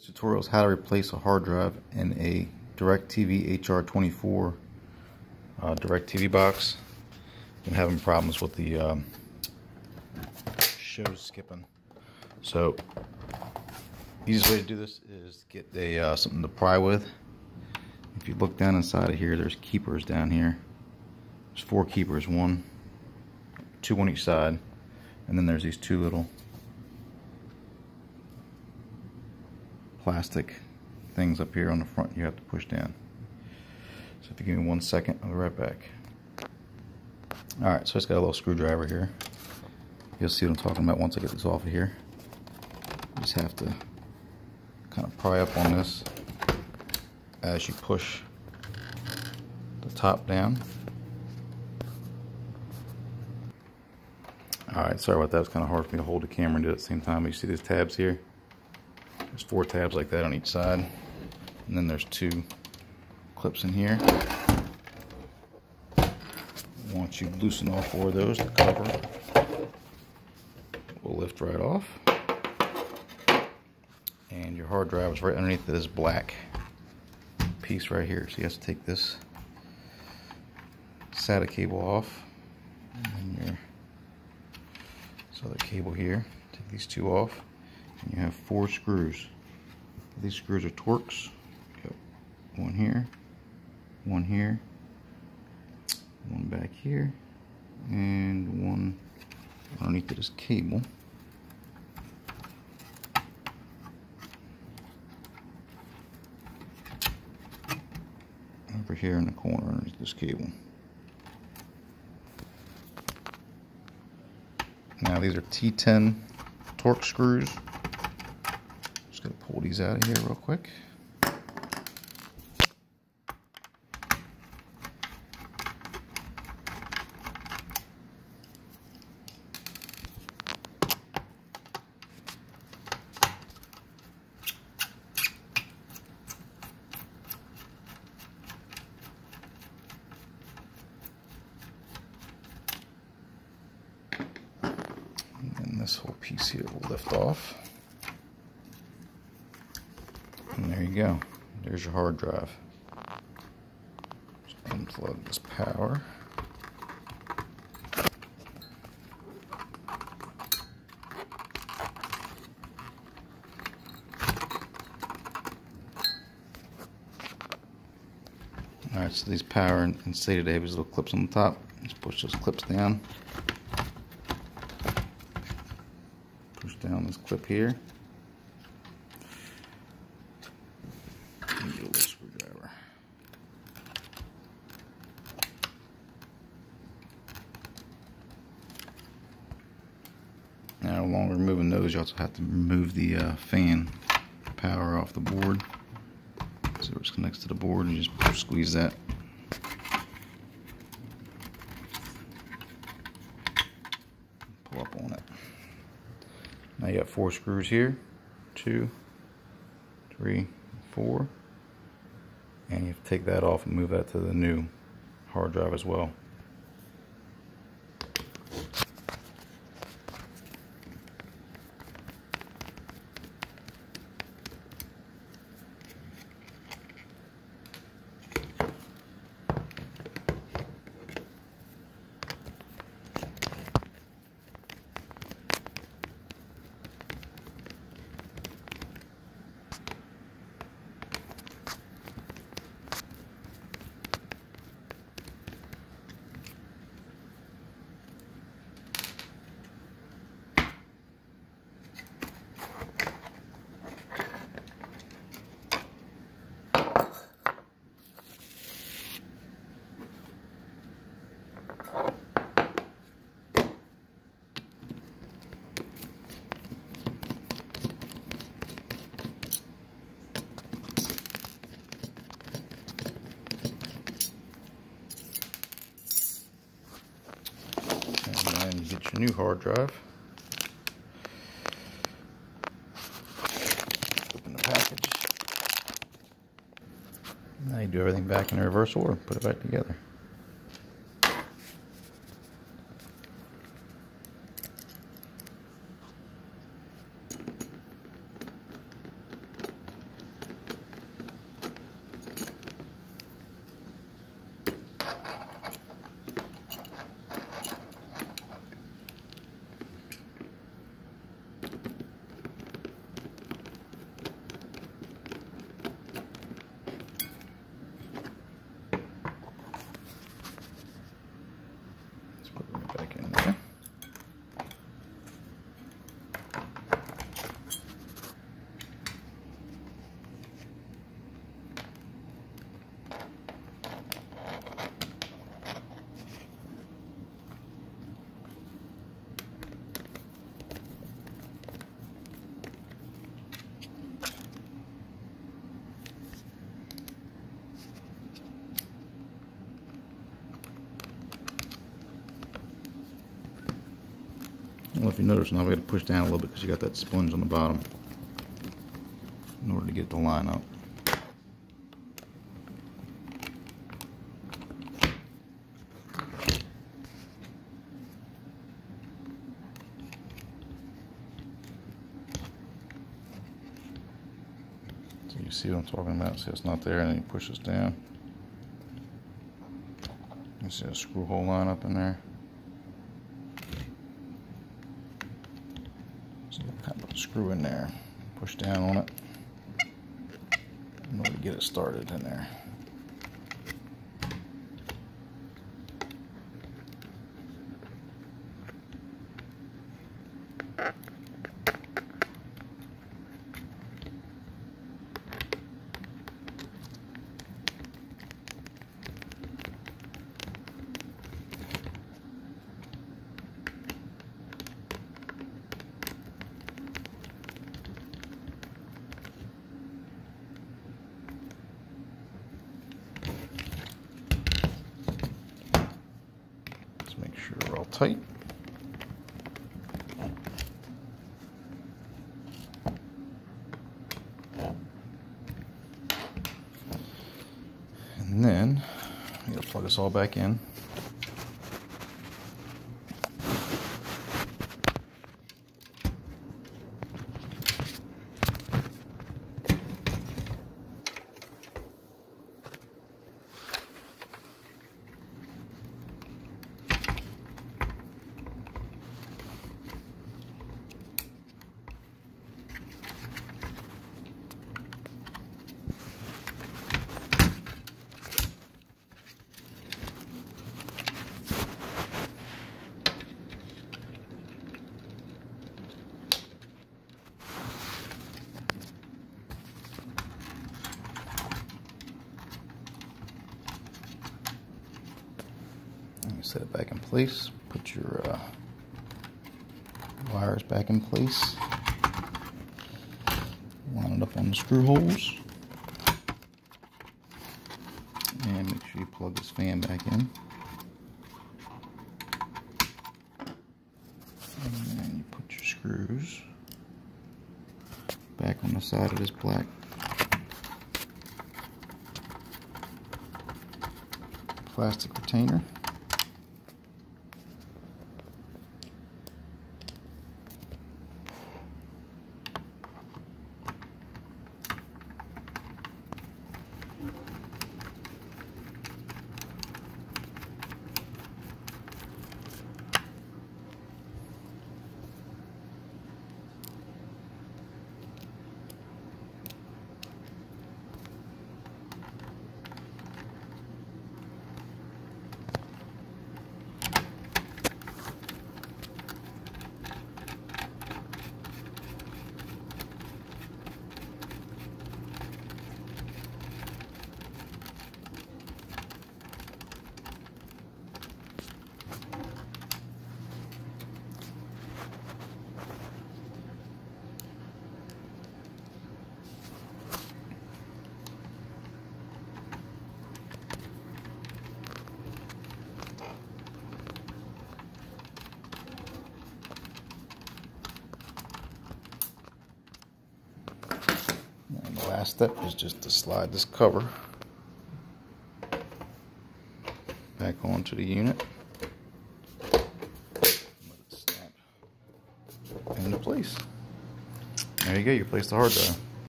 Tutorial is how to replace a hard drive in a DirecTV HR24 DirecTV box. I'm having problems with the shows skipping. So, easiest way to do this is get a something to pry with. If you look down inside of here, there's keepers down here. There's 4 keepers, 2 on each side, and then there's these 2 little plastic things up here on the front you have to push down. So if you give me 1 second, I'll be right back. Alright, so I just got a little screwdriver here. You'll see what I'm talking about once I get this off of here. You just have to kind of pry up on this as you push the top down. Alright, sorry about that. It's kind of hard for me to hold the camera and do it at the same time. You see these tabs here? There's 4 tabs like that on each side. And then there's 2 clips in here. Once you loosen all 4 of those, the cover will lift right off. And your hard drive is right underneath this black piece right here. So you have to take this SATA cable off. And then this other cable here. Take these 2 off. And you have 4 screws. These screws are Torx. Got 1 here, 1 here, 1 back here, and 1 underneath this cable. Over here in the corner underneath this cable. Now these are T10 Torx screws. Just gonna pull these out of here real quick. And this whole piece here will lift off. And there you go. There's your hard drive. Just unplug this power. Alright, so these power and SATA have these little clips on the top. Just push those clips down. Push down this clip here. And get a little screwdriver. Now, along with removing those, you also have to remove the fan power off the board. So it connects to the board, and you just squeeze that. Pull up on it. Now you got 4 screws here, 2, 3, 4, and you have to take that off and move that to the new hard drive as well. And you get your new hard drive. Open the package. Now you do everything back in reverse order, put it back together. Well, if you notice now, we got to push down a little bit because you got that sponge on the bottom in order to get the line up. So you see what I'm talking about? See, it's not there, and then you push this down. You see a screw hole line up in there. So you kind of put a screw in there, push down on it in order to get it started in there. Make sure we're all tight. And then I'm going to plug this all back in. Set it back in place, put your wires back in place, line it up on the screw holes, and make sure you plug this fan back in. And then you put your screws back on the side of this black plastic retainer. And the last step is just to slide this cover back onto the unit. Let it snap into place. There you go, you placed the hard drive.